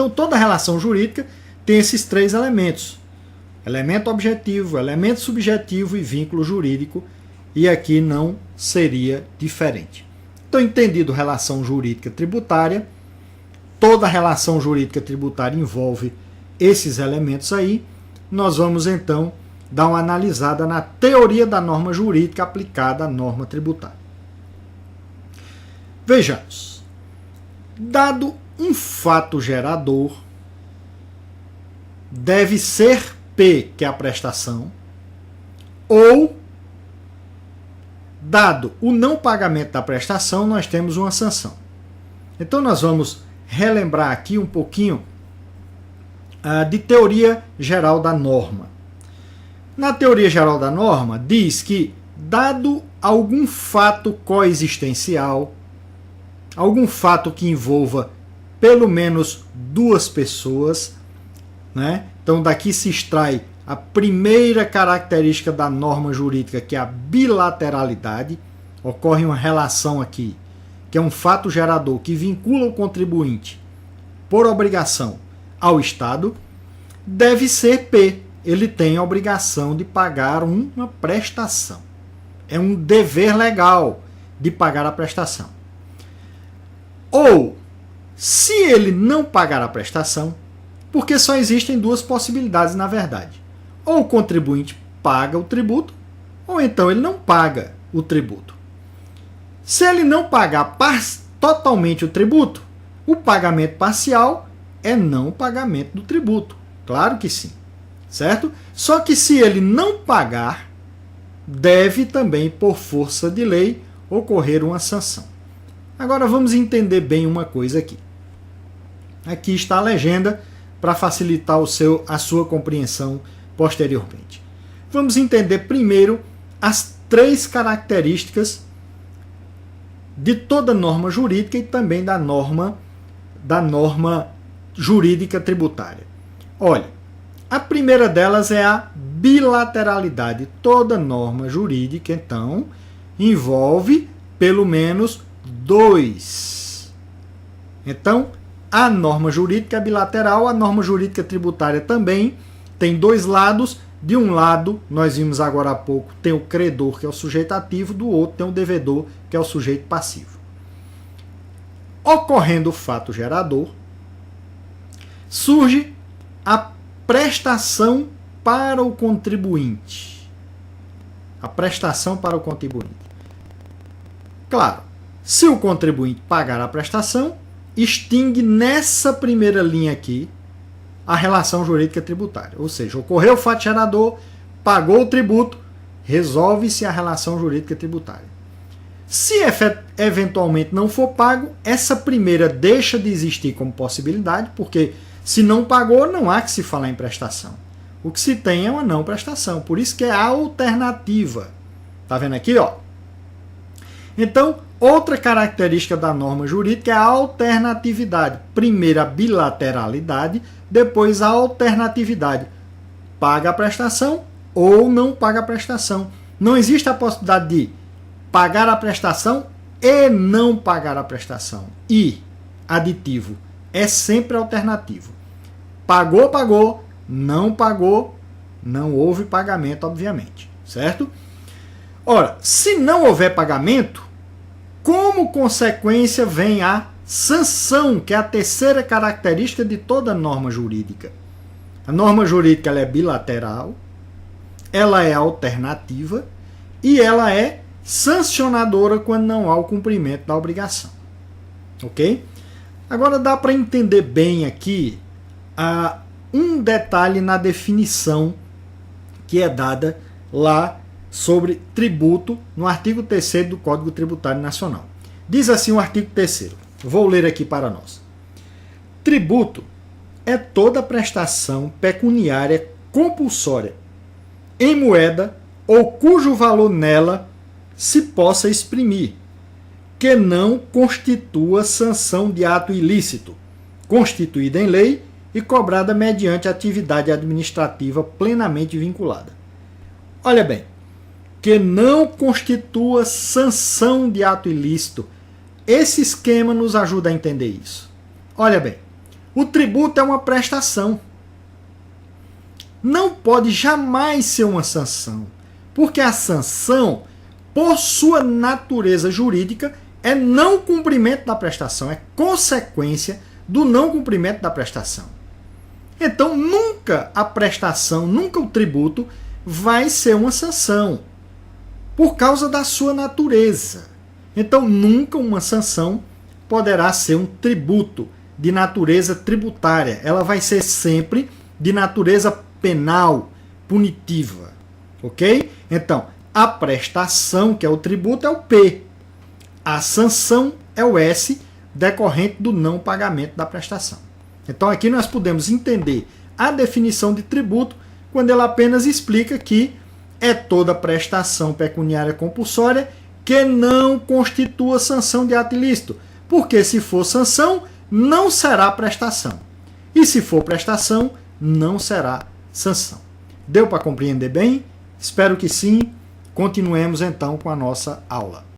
Então toda relação jurídica tem esses três elementos: elemento objetivo, elemento subjetivo e vínculo jurídico, e aqui não seria diferente. Então, entendido relação jurídica tributária, toda relação jurídica tributária envolve esses elementos aí. Nós vamos então dar uma analisada na teoria da norma jurídica aplicada à norma tributária. Vejamos. Dado um fato gerador, deve ser P, que é a prestação, ou, dado o não pagamento da prestação, nós temos uma sanção. Então nós vamos relembrar aqui um pouquinho de teoria geral da norma. Na teoria geral da norma, diz que, dado algum fato coexistencial, algum fato que envolva pelo menos duas pessoas, né? Então daqui se extrai a primeira característica da norma jurídica, que é a bilateralidade. Ocorre uma relação aqui, que é um fato gerador que vincula o contribuinte por obrigação ao Estado, deve ser P. Ele tem a obrigação de pagar uma prestação. É um dever legal de pagar a prestação. Ou, se ele não pagar a prestação, porque só existem duas possibilidades na verdade. Ou o contribuinte paga o tributo, ou então ele não paga o tributo. Se ele não pagar totalmente o tributo, o pagamento parcial é não pagamento do tributo. Claro que sim. Certo? Só que se ele não pagar, deve também, por força de lei, ocorrer uma sanção. Agora vamos entender bem uma coisa aqui. Aqui está a legenda para facilitar a sua compreensão posteriormente. Vamos entender primeiro as três características de toda norma jurídica e também da norma jurídica tributária. Olha, a primeira delas é a bilateralidade. Toda norma jurídica, então, envolve pelo menos dois. Então, a norma jurídica é bilateral, a norma jurídica tributária também tem dois lados. De um lado, nós vimos agora há pouco, tem o credor, que é o sujeito ativo, do outro tem o devedor, que é o sujeito passivo. Ocorrendo o fato gerador, surge a prestação para o contribuinte. A prestação para o contribuinte. Claro, se o contribuinte pagar a prestação, extingue nessa primeira linha aqui a relação jurídica tributária. Ou seja, ocorreu o fato gerador, pagou o tributo, resolve-se a relação jurídica tributária. Se eventualmente não for pago, essa primeira deixa de existir como possibilidade, porque se não pagou, não há que se falar em prestação. O que se tem é uma não prestação. Por isso que é alternativa. Tá vendo aqui, ó? Então, outra característica da norma jurídica é a alternatividade. Primeiro a bilateralidade, depois a alternatividade. Paga a prestação ou não paga a prestação. Não existe a possibilidade de pagar a prestação e não pagar a prestação. E, aditivo, é sempre alternativo. Pagou, pagou. Não pagou, não houve pagamento, obviamente. Certo? Ora, se não houver pagamento, como consequência vem a sanção, que é a terceira característica de toda norma jurídica. A norma jurídica ela é bilateral, ela é alternativa e ela é sancionadora quando não há o cumprimento da obrigação. Ok? Agora dá para entender bem aqui um detalhe na definição que é dada lá sobre tributo no artigo 3º do Código Tributário Nacional. Diz assim o artigo 3º. Vou ler aqui para nós. Tributo é toda prestação pecuniária compulsória em moeda ou cujo valor nela se possa exprimir, que não constitua sanção de ato ilícito, constituída em lei e cobrada mediante atividade administrativa plenamente vinculada. Olha bem, que não constitua sanção de ato ilícito. Esse esquema nos ajuda a entender isso. Olha bem, O tributo é uma prestação. Não pode jamais ser uma sanção, porque a sanção, por sua natureza jurídica, é não cumprimento da prestação, é consequência do não cumprimento da prestação. Então, nunca a prestação, nunca o tributo vai ser uma sanção, por causa da sua natureza. Então, nunca uma sanção poderá ser um tributo de natureza tributária. Ela vai ser sempre de natureza penal, punitiva. Ok? Então, a prestação, que é o tributo, é o P. A sanção é o S, decorrente do não pagamento da prestação. Então, aqui nós podemos entender a definição de tributo quando ela apenas explica que é toda prestação pecuniária compulsória que não constitua sanção de ato ilícito. Porque se for sanção, não será prestação. E se for prestação, não será sanção. Deu para compreender bem? Espero que sim. Continuemos então com a nossa aula.